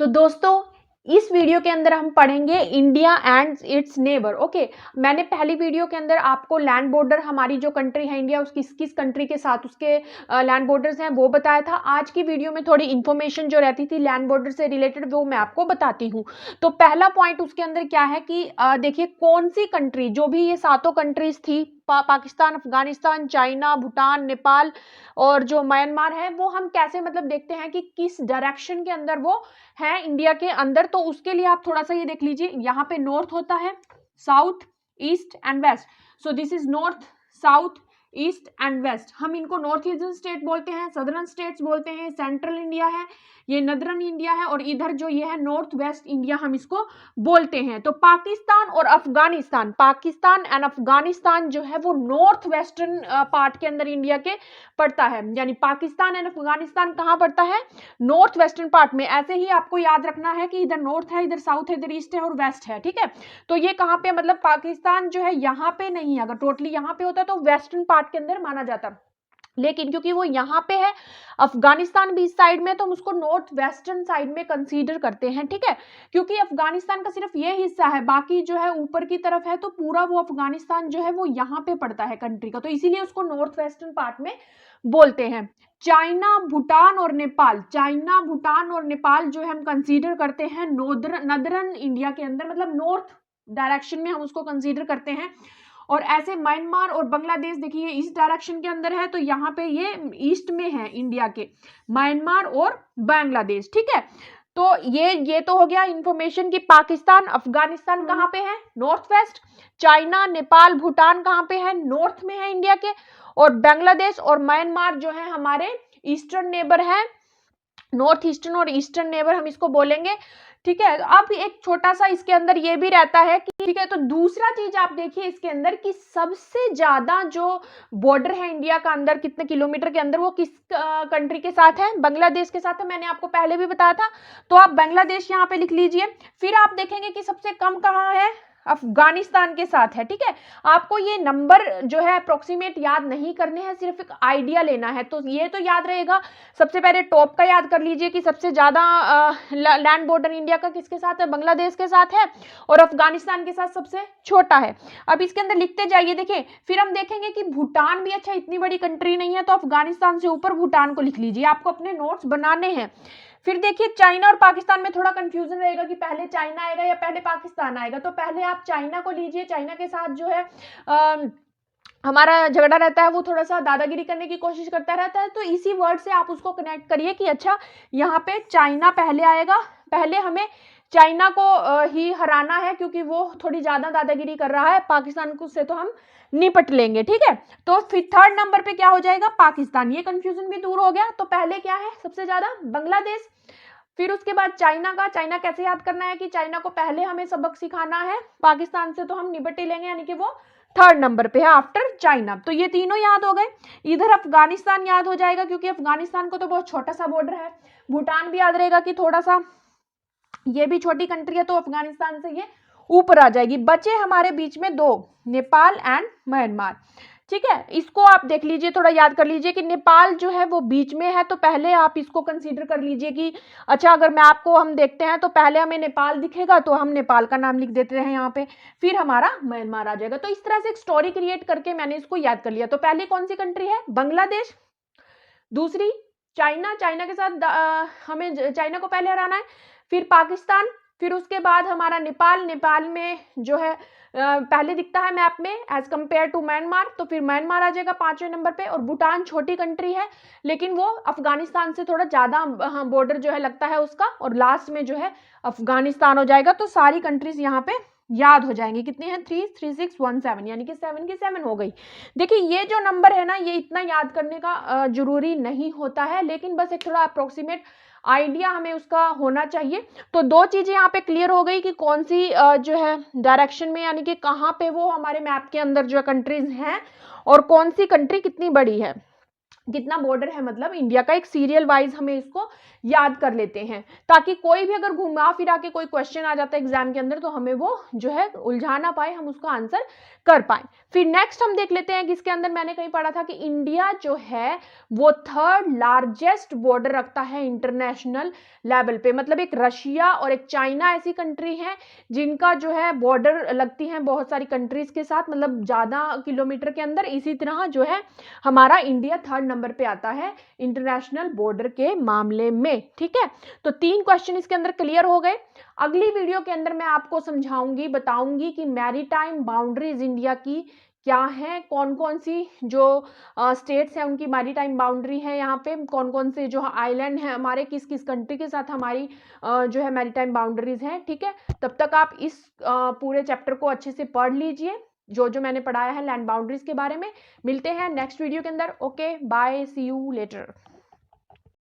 तो दोस्तों इस वीडियो के अंदर हम पढ़ेंगे India and it's neighbour. Okay, मैंने पहली वीडियो के अंदर आपको लैंड बॉर्डर, हमारी जो कंट्री है इंडिया, उसकी किस कंट्री के साथ उसके लैंड बॉर्डर्स हैं वो बताया था। आज की वीडियो में थोड़ी इन्फॉर्मेशन जो रहती थी लैंड बॉर्डर से रिलेटेड वो मैं आपको बताती हूँ। तो पहला पॉइंट उसके अंदर क्या है कि देखिए कौन सी कंट्री, जो भी ये सातों कंट्रीज थी, पाकिस्तान, अफगानिस्तान, चाइना, भूटान, नेपाल और जो म्यांमार है, वो हम कैसे मतलब देखते हैं कि किस डायरेक्शन के अंदर वो है इंडिया के अंदर। तो उसके लिए आप थोड़ा सा ये देख लीजिए, यहाँ पे नॉर्थ होता है, south, east and west. So this is north, south, east and west. हम इनको नॉर्थ ईस्टर्न स्टेट बोलते हैं, सदर्न स्टेट्स बोलते हैं, सेंट्रल इंडिया है, ये नदरन इंडिया है, और इधर जो ये है नॉर्थ वेस्ट इंडिया हम इसको बोलते हैं। तो पाकिस्तान और अफगानिस्तान, पाकिस्तान एंड अफगानिस्तान जो है वो नॉर्थ वेस्टर्न पार्ट के अंदर इंडिया के पड़ता है, यानी पाकिस्तान एंड अफगानिस्तान कहाँ पड़ता है? नॉर्थ वेस्टर्न पार्ट में। ऐसे ही आपको याद रखना है कि इधर नॉर्थ है, इधर साउथ है, इधर ईस्ट है और वेस्ट है, ठीक है। तो ये कहाँ पे, मतलब पाकिस्तान जो है यहाँ पे नहीं है, अगर टोटली यहाँ पे होता तो वेस्टर्न पार्ट के अंदर माना जाता, लेकिन क्योंकि वो यहाँ पे है, अफगानिस्तान भी इस साइड में, तो हम उसको नॉर्थ वेस्टर्न साइड में कंसीडर करते हैं, ठीक है। क्योंकि अफगानिस्तान का सिर्फ ये हिस्सा है, बाकी जो है ऊपर की तरफ है, तो पूरा वो अफगानिस्तान जो है वो यहाँ पे पड़ता है कंट्री का, तो इसीलिए उसको नॉर्थ वेस्टर्न पार्ट में बोलते हैं। चाइना, भूटान और नेपाल, चाइना, भूटान और नेपाल जो है हम कंसीडर करते हैं नदरन इंडिया के अंदर, मतलब नॉर्थ डायरेक्शन में हम उसको कंसीडर करते हैं। और ऐसे म्यांमार और बांग्लादेश देखिए इस डायरेक्शन के अंदर है, तो यहाँ पे ये ईस्ट में है इंडिया के, म्यांमार और बांग्लादेश, ठीक है। तो ये तो हो गया इंफॉर्मेशन कि पाकिस्तान, अफगानिस्तान कहाँ पे है? North west. China, Nepal, Bhutan कहाँ पे है? नॉर्थ में है इंडिया के। और बांग्लादेश और म्यांमार जो है हमारे ईस्टर्न नेबर है, नॉर्थ ईस्टर्न और ईस्टर्न नेबर हम इसको बोलेंगे, ठीक है। अब एक छोटा सा इसके अंदर ये भी रहता है कि, ठीक है, तो दूसरा चीज आप देखिए इसके अंदर कि सबसे ज्यादा जो बॉर्डर है इंडिया का अंदर कितने किलोमीटर के अंदर, वो किस कंट्री के साथ है? बांग्लादेश के साथ है। मैंने आपको पहले भी बताया था, तो आप बांग्लादेश यहाँ पे लिख लीजिए। फिर आप देखेंगे कि सबसे कम कहाँ है? अफगानिस्तान के साथ है, ठीक है। आपको ये नंबर जो है अप्रोक्सीमेट याद नहीं करने हैं, सिर्फ एक आइडिया लेना है। तो ये तो याद रहेगा, सबसे पहले टॉप का याद कर लीजिए कि सबसे ज्यादा लैंड बॉर्डर इंडिया का किसके साथ है? बांग्लादेश के साथ है, और अफगानिस्तान के साथ सबसे छोटा है। अब इसके अंदर लिखते जाइए, देखिए फिर हम देखेंगे कि भूटान भी, अच्छा इतनी बड़ी कंट्री नहीं है, तो अफगानिस्तान से ऊपर भूटान को लिख लीजिए, आपको अपने नोट्स बनाने हैं। फिर देखिए चाइना और पाकिस्तान में थोड़ा कंफ्यूजन रहेगा कि पहले चाइना आएगा या पहले पाकिस्तान आएगा, तो पहले आप चाइना को लीजिए। चाइना के साथ जो है हमारा झगड़ा रहता है, वो थोड़ा सा दादागिरी करने की कोशिश करता रहता है, तो इसी वर्ड से आप उसको कनेक्ट करिए कि अच्छा यहाँ पे चाइना पहले आएगा, पहले हमें चाइना को ही हराना है, क्योंकि वो थोड़ी ज्यादा दादागिरी कर रहा है, पाकिस्तान को से तो हम निपट लेंगे, ठीक है। तो फिर थर्ड नंबर पे क्या हो जाएगा? पाकिस्तान। ये कंफ्यूजन भी दूर हो गया। तो पहले क्या है सबसे ज्यादा? बांग्लादेश। फिर उसके बाद चाइना का, चाइना कैसे याद करना है कि चाइना को पहले हमें सबक सिखाना है, पाकिस्तान से तो हम निपट ही लेंगे, यानी कि वो थर्ड नंबर पे है आफ्टर चाइना। तो ये तीनों याद हो गए। इधर अफगानिस्तान याद हो जाएगा, क्योंकि अफगानिस्तान को तो बहुत छोटा सा बॉर्डर है। भूटान भी याद रहेगा कि थोड़ा सा ये भी छोटी कंट्री है, तो अफगानिस्तान से ये ऊपर आ जाएगी। बचे हमारे बीच में दो, नेपाल एंड म्यांमार, ठीक है। इसको आप देख लीजिए, थोड़ा याद कर लीजिए कि नेपाल जो है वो बीच में है, तो पहले आप इसको कंसीडर कर लीजिए कि अच्छा अगर मैप को हम देखते हैं तो पहले हमें नेपाल दिखेगा, तो हम नेपाल का नाम लिख देते हैं यहाँ पे, फिर हमारा म्यांमार आ जाएगा। तो इस तरह से एक स्टोरी क्रिएट करके मैंने इसको याद कर लिया। तो पहले कौन सी कंट्री है? बांग्लादेश। दूसरी चाइना, चाइना के साथ हमें चाइना को पहले हराना है। फिर पाकिस्तान, फिर उसके बाद हमारा नेपाल। नेपाल में जो है पहले दिखता है मैप में एज कंपेयर टू म्यांमार, तो फिर म्यांमार आ जाएगा 5वें नंबर पे। और भूटान छोटी कंट्री है, लेकिन वो अफगानिस्तान से थोड़ा ज्यादा बॉर्डर जो है लगता है उसका, और लास्ट में जो है अफगानिस्तान हो जाएगा। तो सारी कंट्रीज यहाँ पे याद हो जाएंगी। कितनी है? 3, 3, 6, 1, 7, यानी कि 7 की 7 हो गई। देखिए ये जो नंबर है ना, ये इतना याद करने का जरूरी नहीं होता है, लेकिन बस एक थोड़ा अप्रोक्सीमेट आइडिया हमें उसका होना चाहिए। तो दो चीजें यहाँ पे क्लियर हो गई कि कौन सी जो है डायरेक्शन में, यानी कि कहाँ पे वो हमारे मैप के अंदर जो कंट्रीज हैं, और कौन सी कंट्री कितनी बड़ी है। कितना बॉर्डर है मतलब इंडिया का, एक सीरियल वाइज हमें इसको याद कर लेते हैं, ताकि कोई भी अगर घुमा फिरा के कोई क्वेश्चन आ जाता है एग्जाम के अंदर तो हमें वो जो है उलझा ना पाए, हम उसका आंसर कर पाए। फिर नेक्स्ट हम देख लेते हैं कि इसके अंदर मैंने कहीं पढ़ा था कि इंडिया जो है वो थर्ड लार्जेस्ट बॉर्डर रखता है इंटरनेशनल लेवल पे, मतलब एक रशिया और एक चाइना ऐसी कंट्री है जिनका जो है बॉर्डर लगती है बहुत सारी कंट्रीज के साथ, मतलब ज्यादा किलोमीटर के अंदर। इसी तरह जो है हमारा इंडिया थर्ड नंबर पे आता है इंटरनेशनल बॉर्डर के मामले में। ठीक है, तो 3 क्वेश्चन इसके अंदर क्लियर हो गए। अगली वीडियो के अंदर मैं आपको समझाऊंगी, बताऊंगी कि मैरीटाइम बाउंड्रीज इंडिया की क्या है, कौन कौन सी जो स्टेट्स हैं उनकी मैरीटाइम बाउंड्री है, यहाँ पे कौन कौन से जो आइलैंड हैं हमारे, किस किस कंट्री के साथ हमारी जो है मैरीटाइम बाउंड्रीज हैं। ठीक है, तब तक आप इस पूरे चैप्टर को अच्छे से पढ़ लीजिए, जो जो मैंने पढ़ाया है लैंड बाउंड्रीज के बारे में। मिलते हैं नेक्स्ट वीडियो के अंदर। Okay bye, see you letter.